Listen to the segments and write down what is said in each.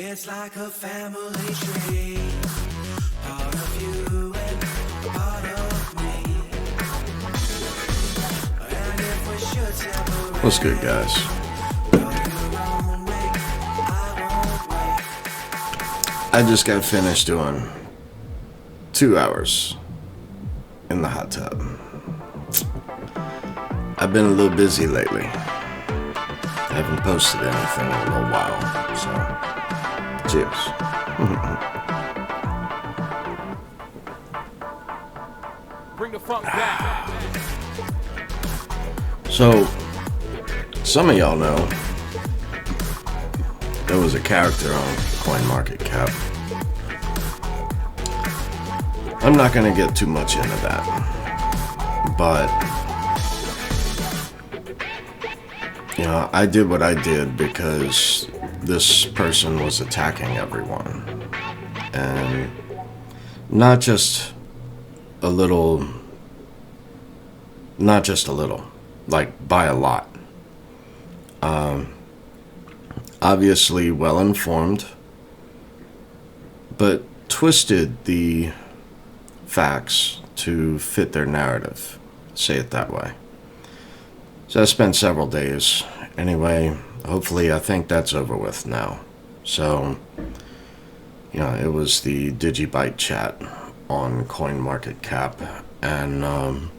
It's like a family tree, part of you and part of me. And if we should separate, what's good, guys? I just got finished doing 2 hours in the hot tub. I've been a little busy lately. I haven't posted anything in a little while, so cheers. Bring the funk back. So, some of y'all know there was a character on CoinMarketCap. I'm not going to get too much into that, but you know, I did what I did because this person was attacking everyone, and not just a little, like by a lot. Obviously well informed, but twisted the facts to fit their narrative, say it that way. So I spent several days. Anyway, hopefully I think that's over with now. So, you know, it was the DigiByte chat on CoinMarketCap, and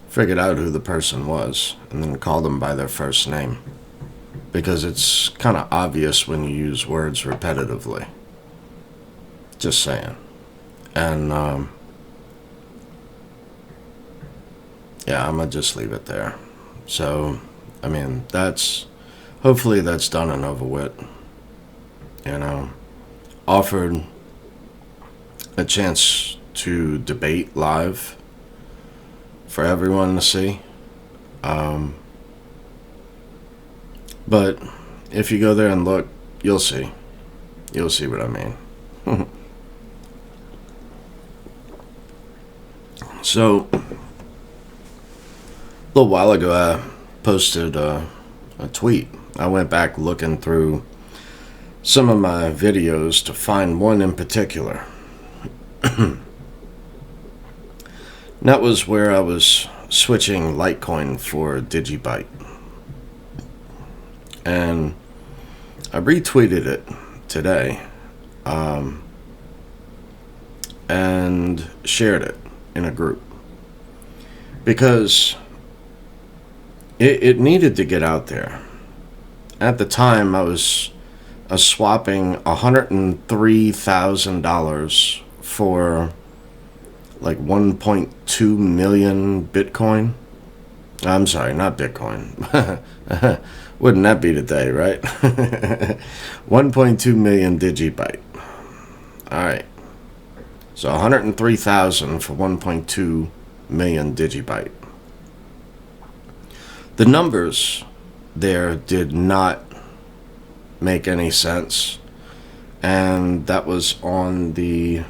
figured out who the person was, and then called them by their first name. Because it's kind of obvious when you use words repetitively. Just saying. And, yeah, I'm going to just leave it there. So, I mean, hopefully that's done and over with. You know, offered a chance to debate live for everyone to see. But if you go there and look, you'll see. You'll see what I mean. So, a little while ago, I posted a tweet. I went back looking through some of my videos to find one in particular. And that was where I was switching Litecoin for DigiByte. And I retweeted it today, and shared it in a group, because it needed to get out there. At the time, I was swapping $103,000 for like 1.2 million Bitcoin. I'm sorry, not Bitcoin. Wouldn't that be today, right? 1.2 million DigiByte. All right. So 103,000 for 1.2 million DigiByte. The numbers there did not make any sense, and that was on the.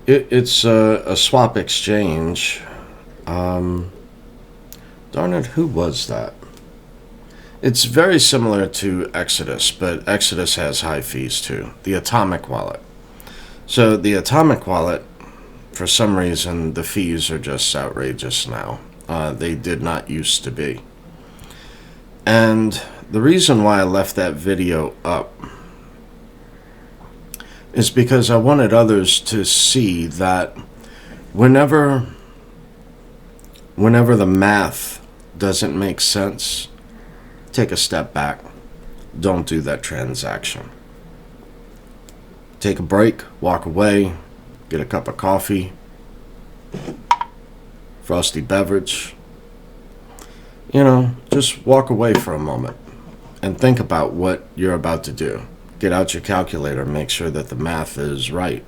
It's a swap exchange. Darn it, who was that? It's very similar to Exodus, but Exodus has high fees too. The Atomic Wallet. So the Atomic Wallet, for some reason, the fees are just outrageous now. They did not used to be. And the reason why I left that video up is because I wanted others to see that whenever whenever the math doesn't make sense, take a step back. Don't do that transaction. Take a break, walk away, get a cup of coffee, frosty beverage. Just walk away for a moment and think about what you're about to do. Get out your calculator, make sure that the math is right.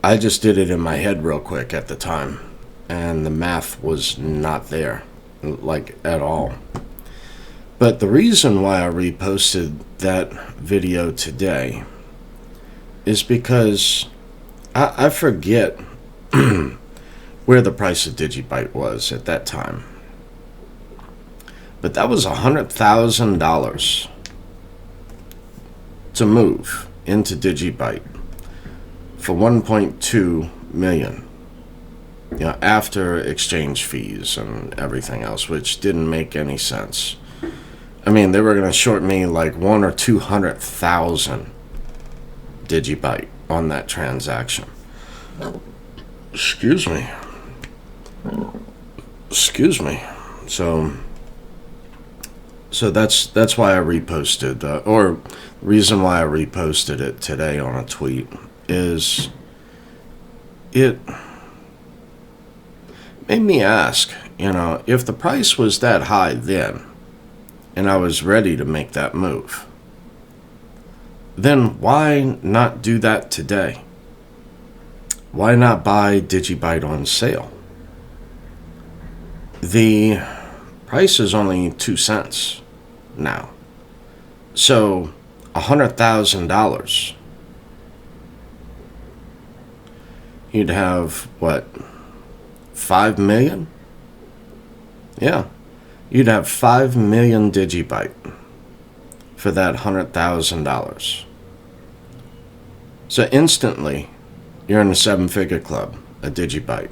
I just did it in my head real quick at the time, and the math was not there, like at all. But the reason why I reposted that video today is because I forget where the price of DigiByte was at that time. But that was $100,000 to move into DigiByte for 1.2 million. After exchange fees and everything else, which didn't make any sense. I mean, they were going to short me like 100,000 or 200,000 DigiByte on that transaction. Excuse me. So that's why I reposted, or reason why I reposted it today on a tweet is it made me ask, if the price was that high then, and I was ready to make that move, then why not do that today? Why not buy DigiByte on sale? The price is only 2 cents now. So $100,000, you'd have what, 5 million? Yeah, you'd have 5 million DigiByte for that $100,000. So instantly, you're in the 7-figure club, a DigiByte.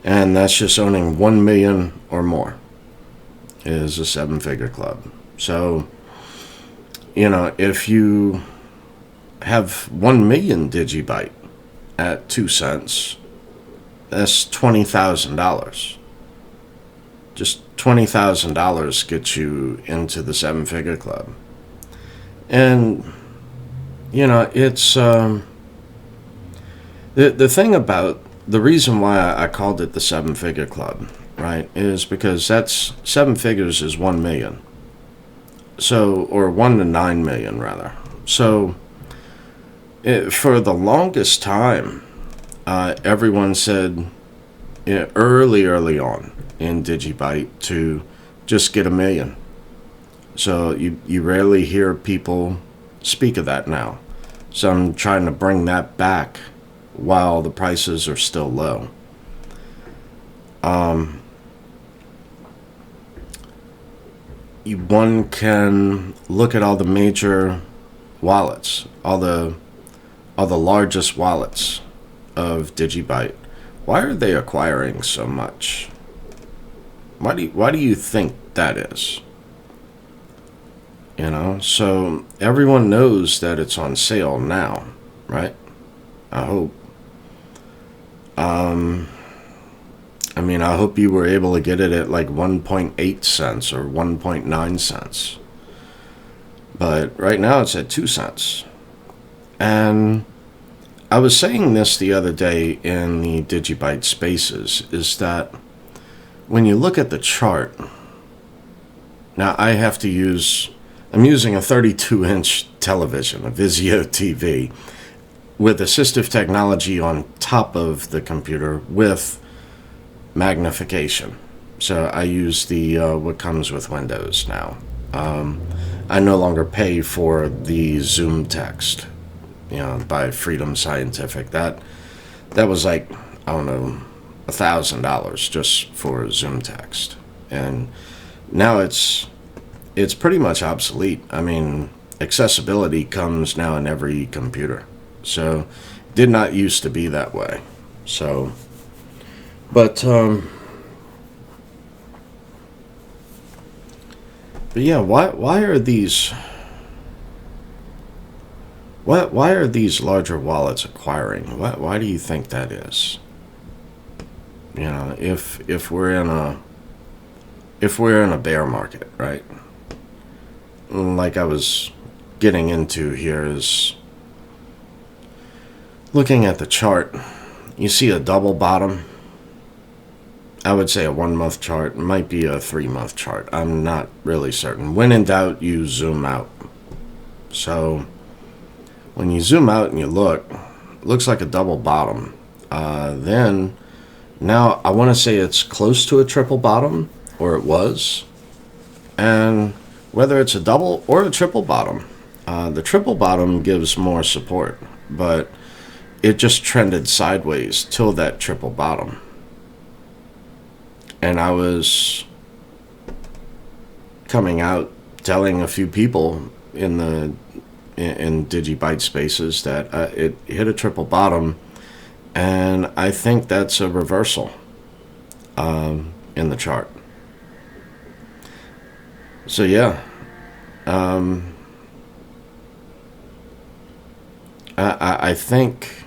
And that's just owning 1 million or more is a 7-figure club. So, if you have 1 million DigiByte at 2 cents, that's $20,000. Just $20,000 gets you into the 7-figure club. And, it's, the thing about, the reason why I called it the 7-figure club, right, is because that's 7 figures is 1 million. So, or 1 to 9 million rather. So, for the longest time, everyone said early on in DigiByte to just get 1 million. So you rarely hear people speak of that now. So I'm trying to bring that back while the prices are still low. One can look at all the major wallets, all the largest wallets of DigiByte. Why are they acquiring so much? Why do you think that is? So everyone knows that it's on sale now, right? I hope. I hope you were able to get it at like 1.8 cents or 1.9 cents. But right now it's at 2 cents. And I was saying this the other day in the DigiByte Spaces, is that when you look at the chart, now I'm using a 32-inch television, a Vizio TV, with assistive technology on top of the computer with magnification. So I use the what comes with Windows now. I no longer pay for the Zoom text, by Freedom Scientific. That was like, I don't know, $1,000 just for Zoom text, and now it's pretty much obsolete. Accessibility comes now in every computer, so it did not used to be that way. So, but yeah, why are these larger wallets acquiring? Why do you think that is? You know, if we're in a bear market, right? Like I was getting into here is looking at the chart. You see a double bottom. I would say a 1 month chart. It might be a 3 month chart. I'm not really certain. When in doubt, you zoom out. So when you zoom out and you look, it looks like a double bottom. Then now I want to say it's close to a triple bottom, or it was. And whether it's a double or a triple bottom, the triple bottom gives more support, but it just trended sideways till that triple bottom. And I was coming out telling a few people in DigiByte spaces that it hit a triple bottom, and I think that's a reversal in the chart. So yeah, I think,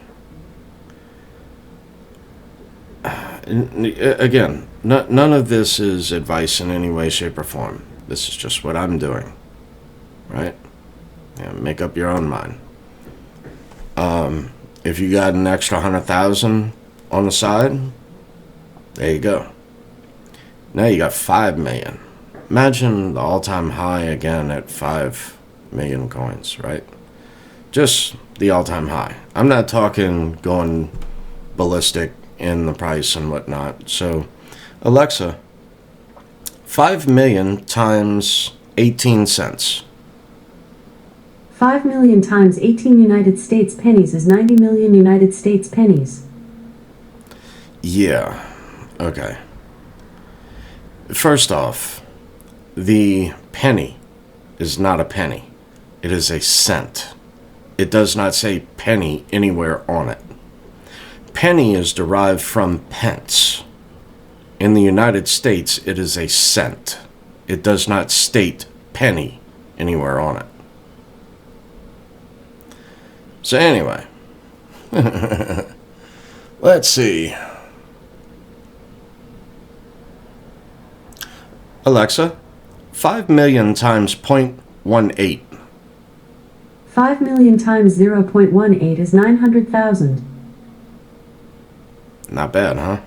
again, none of this is advice in any way, shape, or form. This is just what I'm doing, right? Yeah, make up your own mind. If you got an extra 100,000 on the side, there you go. Now you got 5 million. Imagine the all-time high again at 5 million coins, right? Just the all-time high. I'm not talking going ballistic in the price and whatnot. So, Alexa, 5 million times 18 cents. 5 million times 18 United States pennies is 90 million United States pennies. Yeah, okay. First off, the penny is not a penny. It is a cent. It does not say penny anywhere on it. Penny is derived from pence. In the United States, it is a cent. It does not state penny anywhere on it. So anyway, let's see. Alexa, 5 million times 0.18. 5 million times 0.18 is 900,000. Not bad, huh?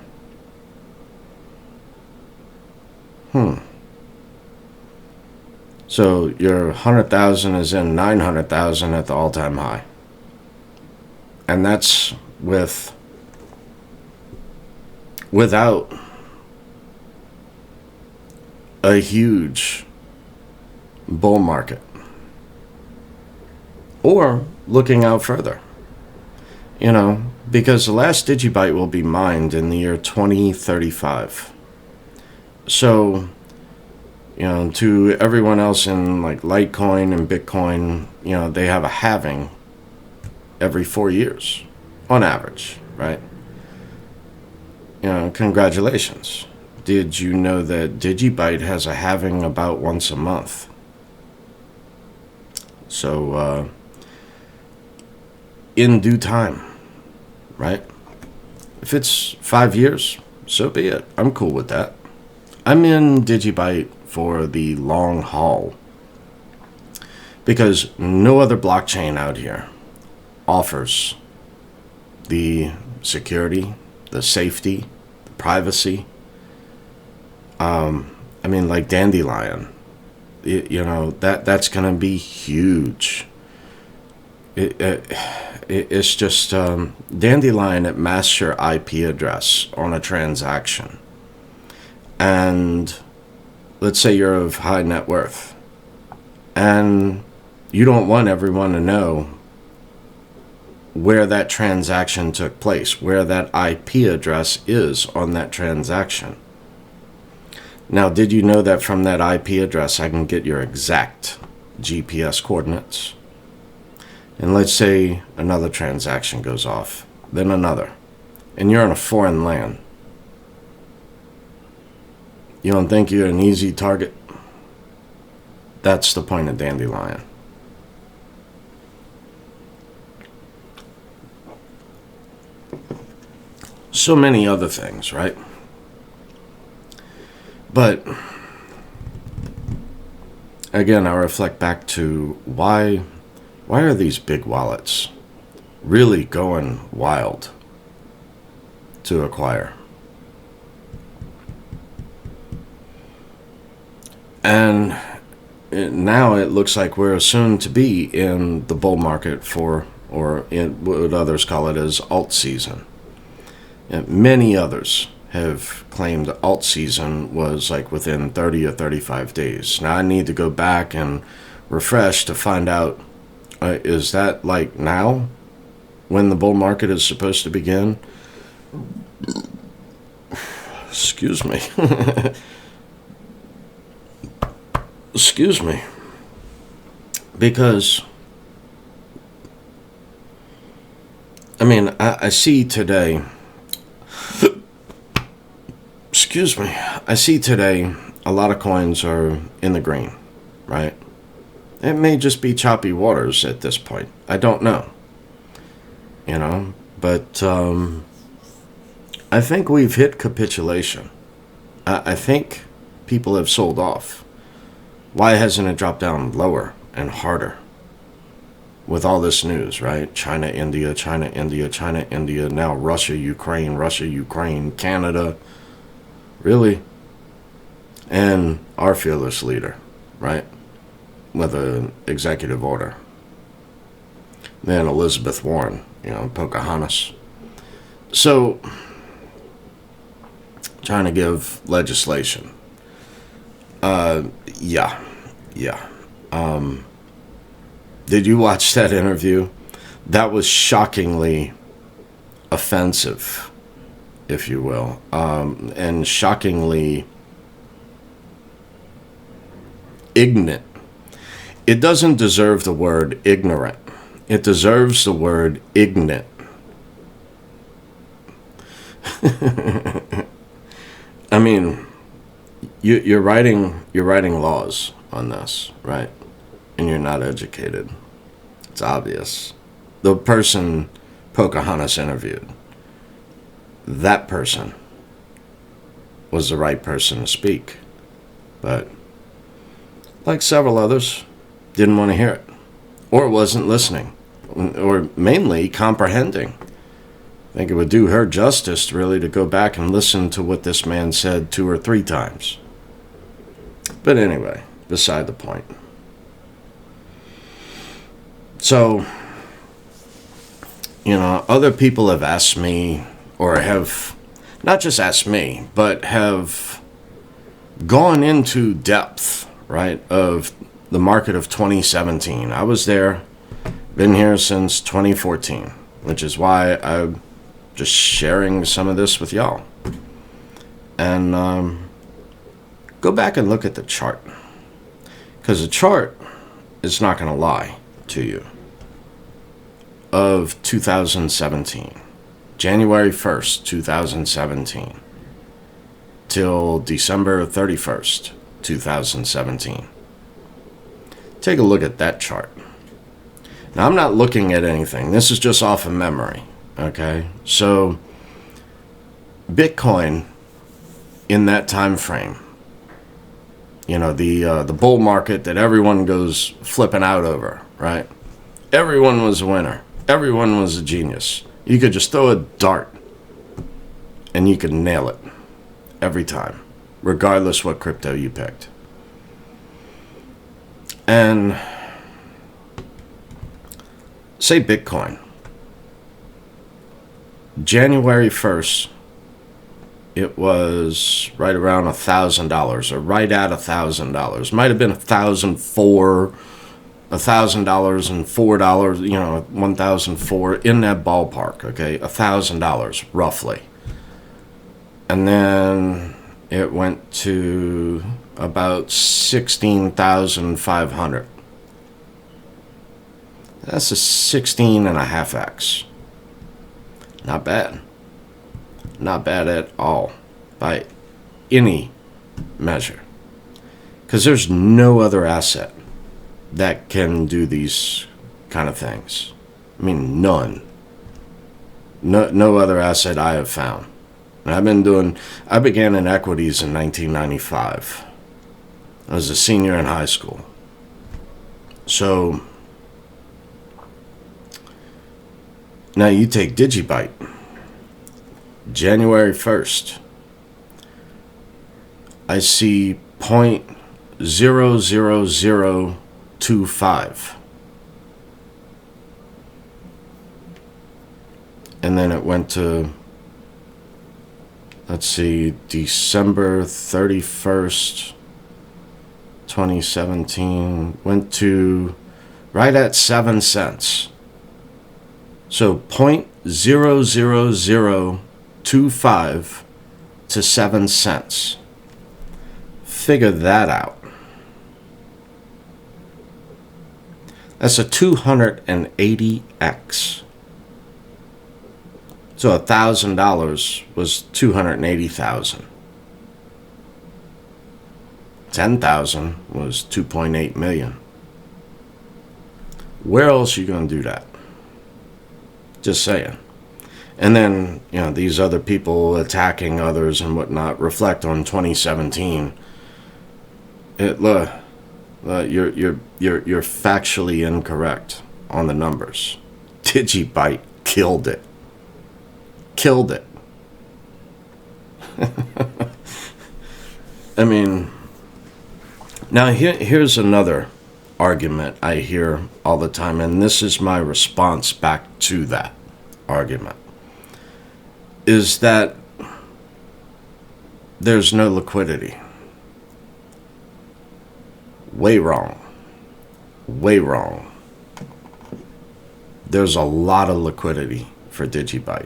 So your 100,000 is in 900,000 at the all-time high. And that's without a huge bull market. Or looking out further. You know, because the last DigiByte will be mined in the year 2035. So, you know, to everyone else in like Litecoin and Bitcoin, you know, they have a halving every 4 years on average, right? You know, congratulations. Did you know that DigiByte has a halving about once a month? So, in due time, right? If it's 5 years, so be it. I'm cool with that. I'm in DigiByte for the long haul because no other blockchain out here offers the security, the safety, the privacy. I mean, like Dandelion, you know, that's going to be huge. It's just Dandelion, it masks your IP address on a transaction. And let's say you're of high net worth and you don't want everyone to know where that transaction took place, where that IP address is on that transaction. Now, did you know that from that IP address, I can get your exact GPS coordinates? And let's say another transaction goes off, then another, and you're in a foreign land. You don't think you're an easy target? That's the point of Dandelion. So many other things, right? But again, I reflect back to why are these big wallets really going wild to acquire? And now it looks like we're soon to be in the bull market for, or in what others call it as alt season. And many others have claimed alt season was like within 30 or 35 days. Now I need to go back and refresh to find out, is that like now when the bull market is supposed to begin? Excuse me. Excuse me. Because, I mean, I see today, excuse me, I see today a lot of coins are in the green, right? It may just be choppy waters at this point. I don't know. You know, but I think we've hit capitulation. I think people have sold off. Why hasn't it dropped down lower and harder? With all this news, right? China, India, China, India, China, India, now Russia, Ukraine, Canada. Really? And our fearless leader, right? With an executive order. Then Elizabeth Warren, you know, Pocahontas. So, trying to give legislation. Yeah. Did you watch that interview? That was shockingly offensive, if you will, and shockingly ignorant. It doesn't deserve the word ignorant. It deserves the word ignorant. I mean, you're writing laws on this, right? And you're not educated. It's obvious. The person Pocahontas interviewed, that person was the right person to speak. But like several others, didn't want to hear it. Or wasn't listening. Or mainly comprehending. I think it would do her justice, really, to go back and listen to what this man said 2 or 3 times. But anyway, beside the point. So, you know, other people have asked me, or have not just asked me, but have gone into depth, right, of the market of 2017. I was there, been here since 2014, which is why I'm just sharing some of this with y'all. And go back and look at the chart. Because the chart is not going to lie to you. Of 2017. January 1st, 2017. Till December 31st, 2017. Take a look at that chart. Now, I'm not looking at anything. This is just off of memory. Okay? So, Bitcoin in that time frame, you know, the bull market that everyone goes flipping out over, right? Everyone was a winner. Everyone was a genius. You could just throw a dart and you could nail it every time, regardless what crypto you picked. And say Bitcoin. January 1st, it was right around $1,000 or right at $1,000. Might have been $1,004, $1,004, you know, $1,004, in that ballpark, okay? $1,000 roughly. And then it went to about 16,500. That's a 16.5x. Not bad. Not bad at all by any measure. Because there's no other asset that can do these kind of things. I mean, none. No other asset I have found. And I began in equities in 1995. I was a senior in high school. So, now you take DigiByte, January 1st. I see 0.00025. And then it went to, let's see, December 31st, 2017, went to right at 7 cents. So 0.00025 to 7 cents. Figure that out. That's a 280x. So $1,000 was 280,000. 10,000 was 2.8 million. Where else are you going to do that? Just saying. And then, these other people attacking others and whatnot reflect on 2017. You're factually incorrect on the numbers. DigiByte killed it. Killed it. I mean, now here's another argument I hear all the time, and this is my response back to that argument, is that there's no liquidity. Way wrong. Way wrong. There's a lot of liquidity for DigiByte.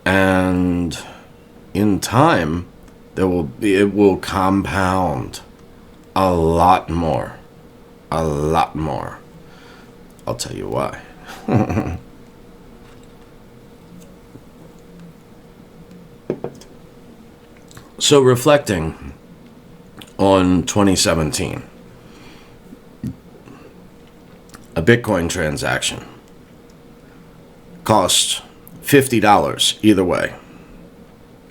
And in time, it will compound a lot more. A lot more. I'll tell you why. So reflecting on 2017, a Bitcoin transaction cost $50 either way,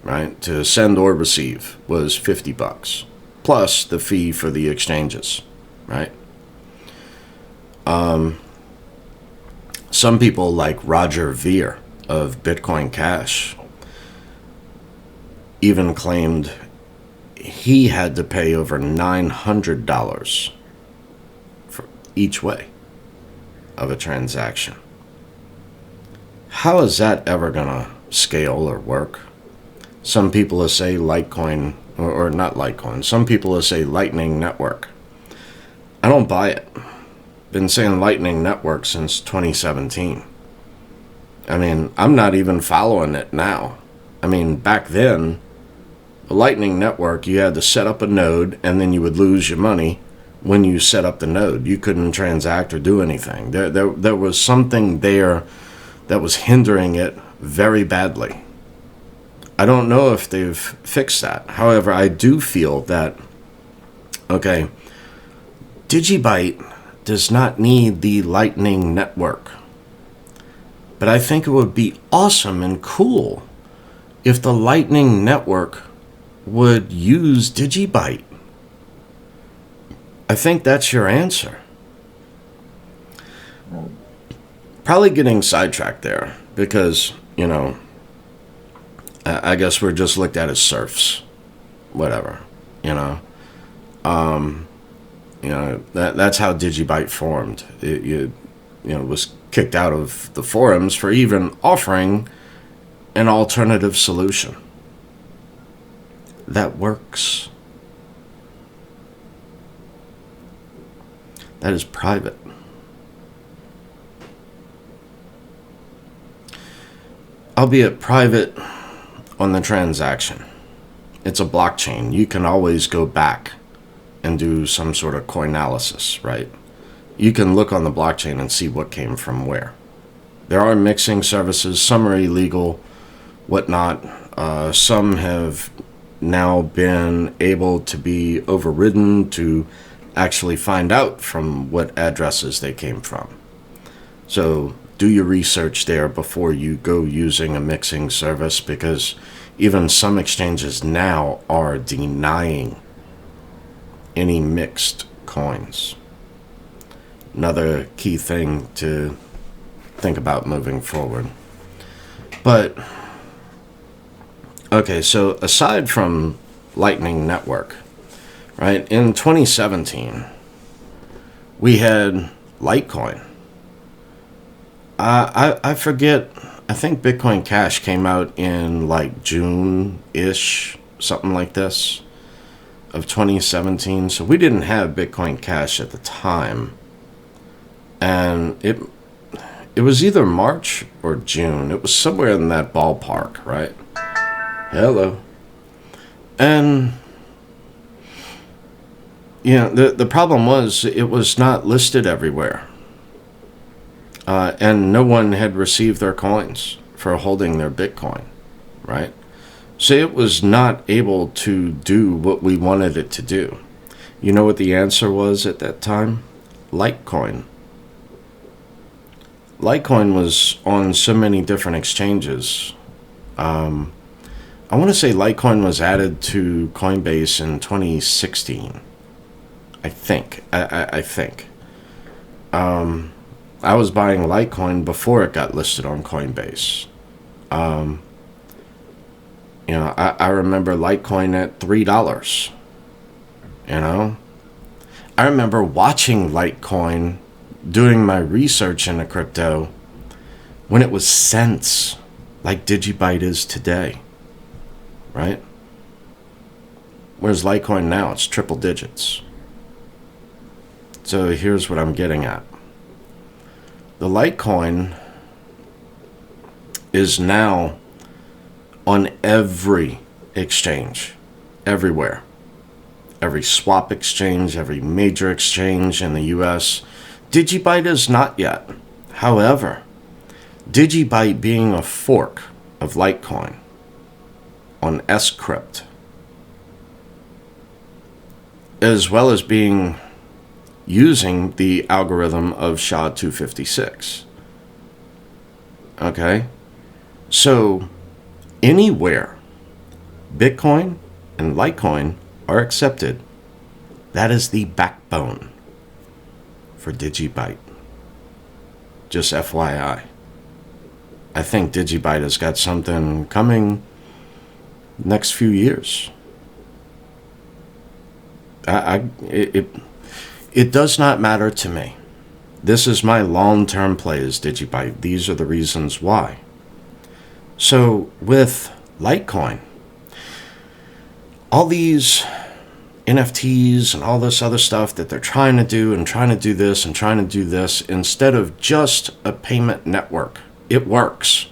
right? To send or receive was $50 plus the fee for the exchanges, right? Some people like Roger Ver of Bitcoin Cash even claimed he had to pay over $900 for each way of a transaction. How is that ever going to scale or work? Some people will say Litecoin, or not Litecoin. Some people will say Lightning Network. I don't buy it. Been saying Lightning Network since 2017. I mean, I'm not even following it now. I mean, back then, the Lightning Network, you had to set up a node, and then you would lose your money when you set up the node. You couldn't transact or do anything. There was something there that was hindering it very badly. I don't know if they've fixed that. However, I do feel that, okay, DigiByte does not need the Lightning Network. But I think it would be awesome and cool if the Lightning Network would use DigiByte. I think that's your answer. Probably getting sidetracked there because, I guess we're just looked at as serfs. Whatever, that's how DigiByte formed. It was kicked out of the forums for even offering an alternative solution that works. That is private. Albeit private on the transaction. It's a blockchain. You can always go back and do some sort of coinalysis, right? You can look on the blockchain and see what came from where. There are mixing services. Some are illegal, whatnot. Some have now been able to be overridden to actually find out from what addresses they came from. So do your research there before you go using a mixing service, because even some exchanges now are denying any mixed coins. Another key thing to think about moving forward. But, okay, so aside from Lightning Network, right, in 2017, we had Litecoin. I forget, I think Bitcoin Cash came out in like June-ish, something like this, of 2017. So we didn't have Bitcoin Cash at the time. And it was either March or June. It was somewhere in that ballpark, right? Hello. And the problem was it was not listed everywhere. And no one had received their coins for holding their Bitcoin, right? So it was not able to do what we wanted it to do. You know what the answer was at that time? Litecoin. Litecoin was on so many different exchanges. I want to say Litecoin was added to Coinbase in 2016. I think. I think. I was buying Litecoin before it got listed on Coinbase. I remember Litecoin at $3. I remember watching Litecoin, doing my research into crypto, when it was cents, like DigiByte is today, right? Whereas Litecoin now, it's triple digits. So here's what I'm getting at. The Litecoin is now on every exchange, everywhere. Every swap exchange, every major exchange in the US. DigiByte is not yet. However, DigiByte being a fork of Litecoin on Scrypt, as well as using the algorithm of SHA-256. Okay? So, anywhere Bitcoin and Litecoin are accepted, that is the backbone for DigiByte. Just FYI. I think DigiByte has got something coming next few years. It does not matter to me. This is my long-term play as DigiByte. These are the reasons why. So with Litecoin, all these NFTs and all this other stuff that they're trying to do and trying to do this and trying to do this, instead of just a payment network, it works.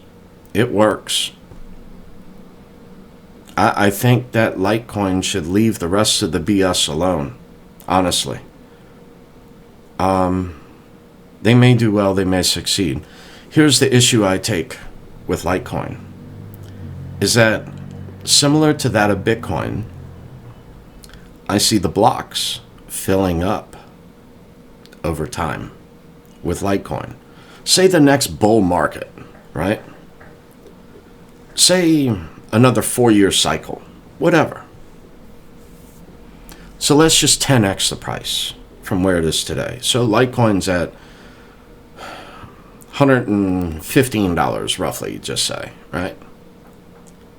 It works. I think that Litecoin should leave the rest of the BS alone, honestly. They may do well, they may succeed. Here's the issue I take with Litecoin, is that similar to that of Bitcoin, I see the blocks filling up over time with Litecoin. Say the next bull market, right? Say another 4-year cycle, whatever. So let's just 10x the price from where it is today. So Litecoin's at $115 roughly, just say, right?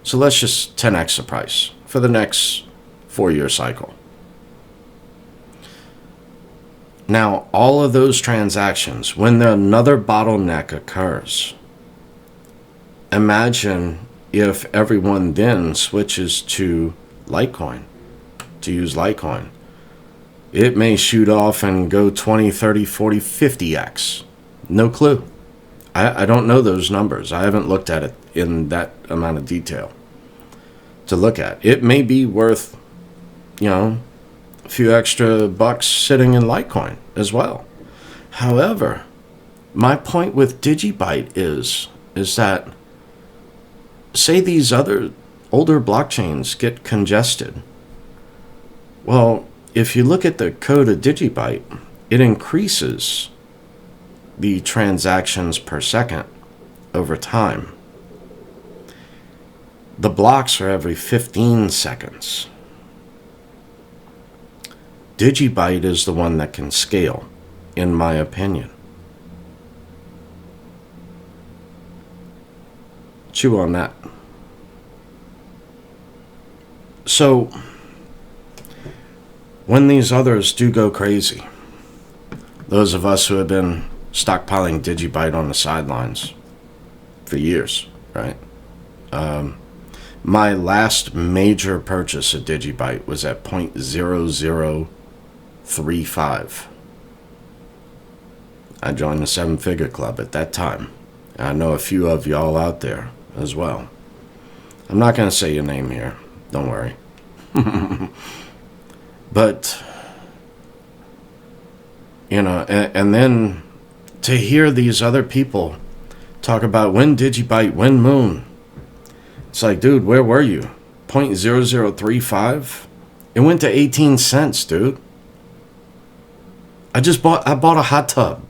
So let's just 10x the price for the next 4-year cycle. Now, all of those transactions, when another bottleneck occurs, imagine if everyone then switches to Litecoin, to use Litecoin. It may shoot off and go 20, 30, 40, 50x. No clue. I don't know those numbers. I haven't looked at it in that amount of detail to look at. It may be worth, a few extra bucks sitting in Litecoin as well. However, my point with DigiByte is that, say these other older blockchains get congested. Well, if you look at the code of DigiByte, it increases the transactions per second over time. The blocks are every 15 seconds. DigiByte is the one that can scale, in my opinion. Chew on that. So, when these others do go crazy, those of us who have been stockpiling DigiByte on the sidelines for years, right? My last major purchase of DigiByte was at 0.0035. I joined the 7-figure club at that time. I know a few of y'all out there as well. I'm not going to say your name here. Don't worry. But, you know, and then to hear these other people talk about when DigiByte, when Moon. It's like, dude, where were you? 0.0035? It went to 18 cents, dude. I bought a hot tub.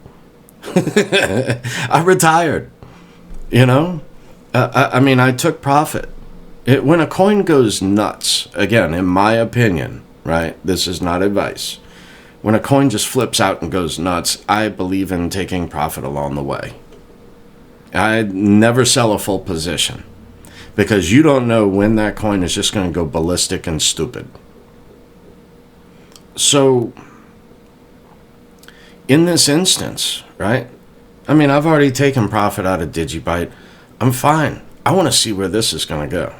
I retired. You know? I mean, I took profit. When a coin goes nuts, again, in my opinion, right? This is not advice. When a coin just flips out and goes nuts, I believe in taking profit along the way. I never sell a full position because you don't know when that coin is just going to go ballistic and stupid. So, in this instance, right? I mean, I've already taken profit out of DigiByte. I'm fine. I want to see where this is going to go.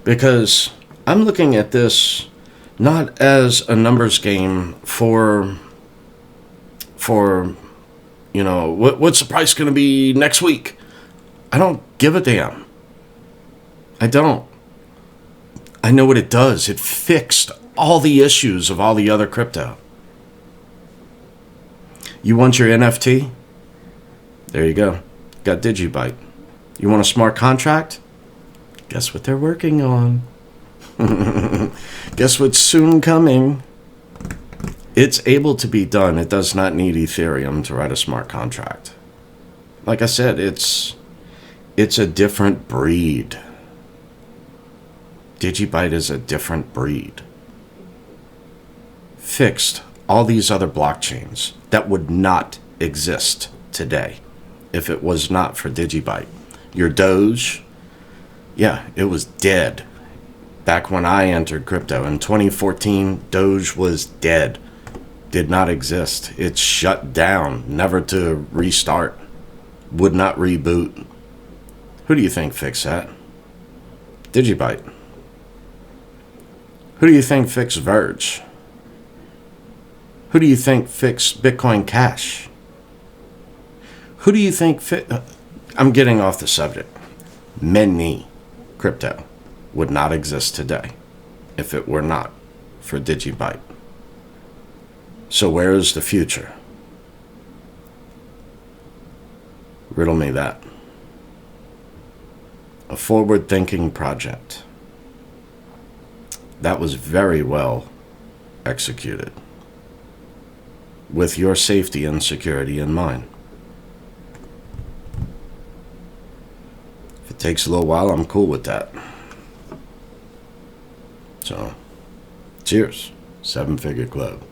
Because I'm looking at this not as a numbers game for you know, what's the price going to be next week? I don't give a damn. I don't. I know what it does. It fixed all the issues of all the other crypto. You want your NFT? There you go. Got DigiByte. You want a smart contract? Guess what they're working on? Guess what's soon coming? It's able to be done. It does not need Ethereum to write a smart contract. Like I said, it's a different breed. DigiByte is a different breed. Fixed all these other blockchains that would not exist today if it was not for DigiByte. Your Doge, yeah, it was dead. Back when I entered crypto in 2014, Doge was dead. Did not exist. It shut down, never to restart. Would not reboot. Who do you think fixed that? DigiByte. Who do you think fixed Verge? Who do you think fixed Bitcoin Cash? Who do you think I'm getting off the subject. Many crypto would not exist today if it were not for DigiByte. So where is the future? Riddle me that. A forward-thinking project. That was very well executed, with your safety and security in mind. If it takes a little while, I'm cool with that. So, cheers, 7-figure club.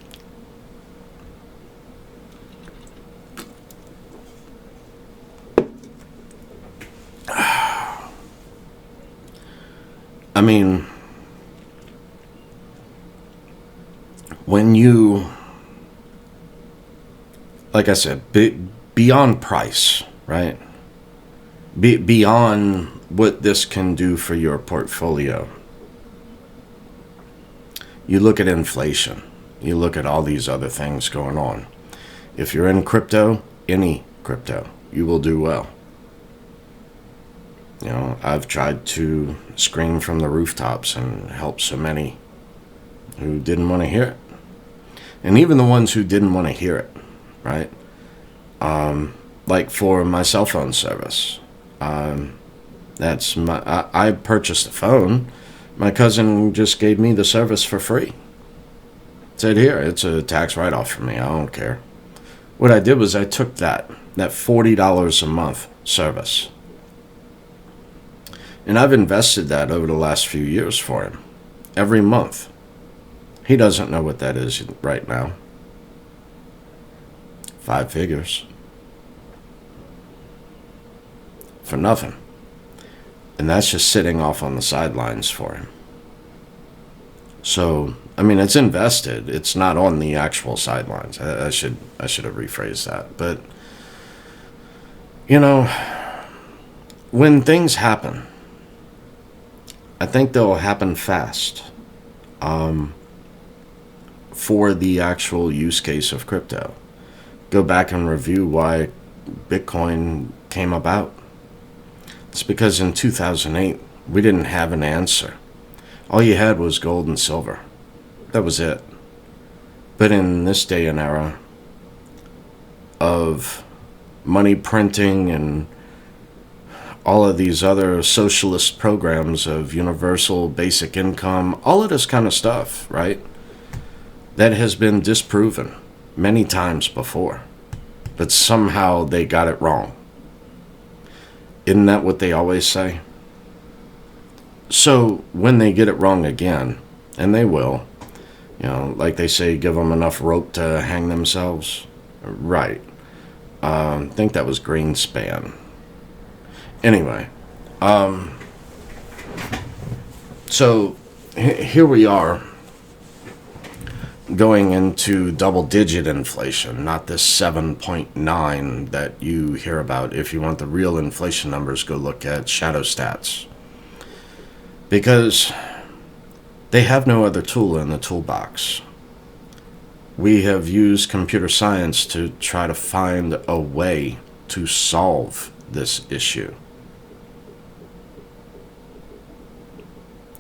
I mean, when you, like I said, beyond price, right? Beyond what this can do for your portfolio. You look at inflation. You look at all these other things going on. If you're in crypto, any crypto, you will do well. You know, I've tried to scream from the rooftops and help so many who didn't want to hear it. And even the ones who didn't want to hear it, right? Like for my cell phone service. That's I purchased a phone. My cousin just gave me the service for free. Said, here, it's a tax write-off for me. I don't care. what I did was I took that $40 a month service, and I've invested that over the last few years for him every month. He doesn't know what that is right now. 5 figures for nothing. And that's just sitting off on the sidelines for him. So, I mean, it's invested. It's not on the actual sidelines. I should have rephrased that. But, you know, when things happen, I think they'll happen fast for the actual use case of crypto. Go back and review why Bitcoin came about. It's because in 2008, we didn't have an answer. All you had was gold and silver. That was it. But in this day and era of money printing and all of these other socialist programs of universal basic income, all of this kind of stuff, right? That has been disproven many times before. But somehow they got it wrong. Isn't that what they always say? So when they get it wrong again, and they will, you know, like they say, give them enough rope to hang themselves. Right. I think that was Greenspan. Anyway, so here we are going into double-digit inflation, not this 7.9 that you hear about. If you want the real inflation numbers, go look at Shadow Stats. Because they have no other tool in the toolbox. We have used computer science to try to find a way to solve this issue.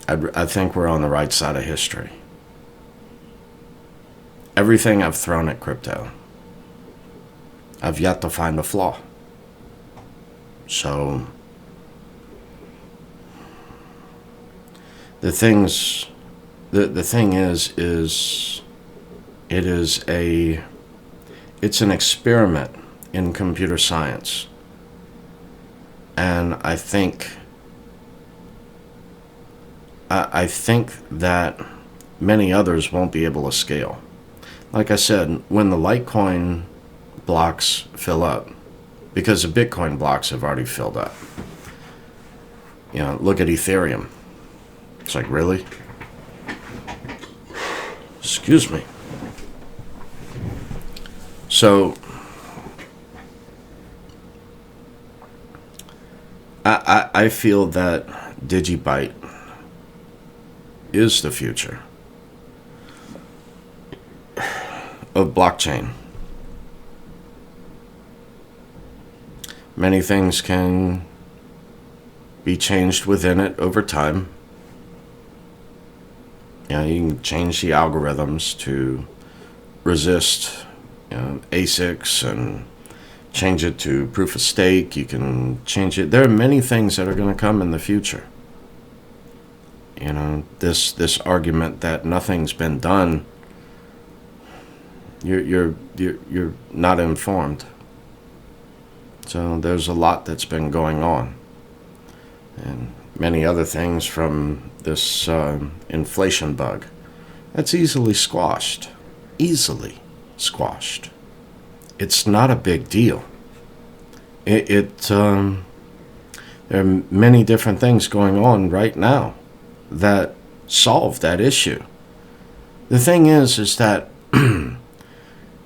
I think we're on the right side of history. Everything I've thrown at crypto, I've yet to find a flaw. So the thing is it's an experiment in computer science. And I think that many others won't be able to scale. Like I said, when the Litecoin blocks fill up, because the Bitcoin blocks have already filled up. You know, look at Ethereum. It's like, really? Excuse me. So, I feel that DigiByte is the future of blockchain. Many things can be changed within it over time. You know, you can change the algorithms to resist, you know, ASICs and change it to proof of stake. You can change it. There are many things that are going to come in the future. You know, this argument that nothing's been done, you're not informed. So there's a lot that's been going on, and many other things from this inflation bug that's easily squashed. Easily squashed. It's not a big deal. There are many different things going on right now that solve that issue. The thing is that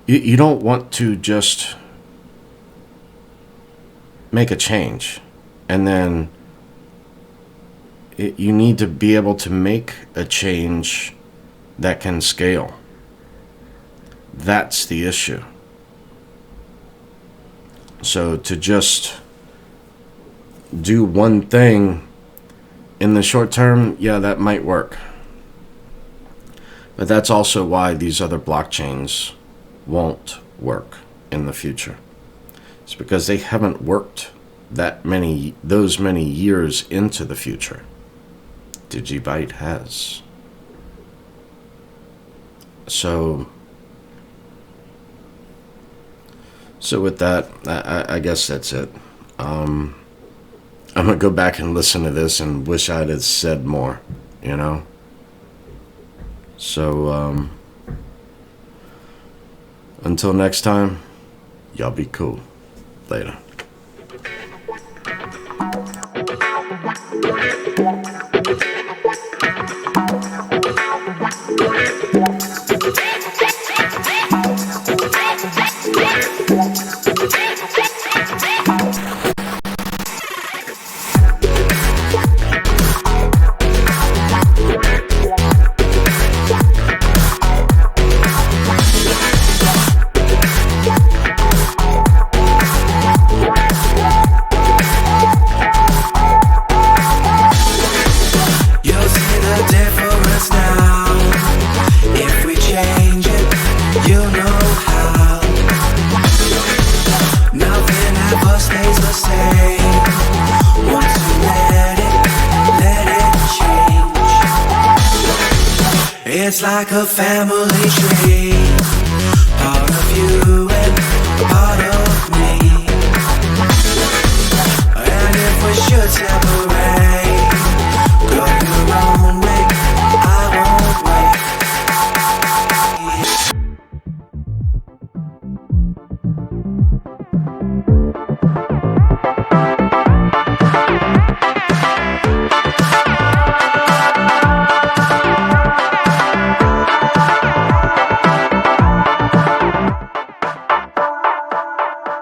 you don't want to just make a change and then you need to be able to make a change that can scale. That's the issue. So to just do one thing in the short term, yeah, that might work. But that's also why these other blockchains won't work in the future. It's because they haven't worked those many years into the future. DigiByte has. So So with that, I guess that's it. I'm gonna go back and listen to this and wish I'd have said more, you know? So, until next time, y'all be cool. Later. You'll see the difference now. If we change it, you'll know how. Nothing ever stays the same. Once you let it change. It's like a family tree. Part of you and part of me. And if we should separate, go your own way, I won't wait.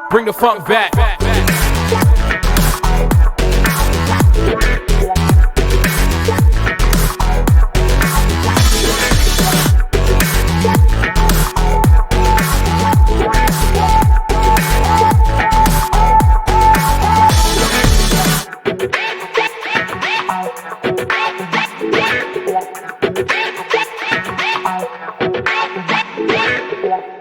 Bring the funk back. Yeah.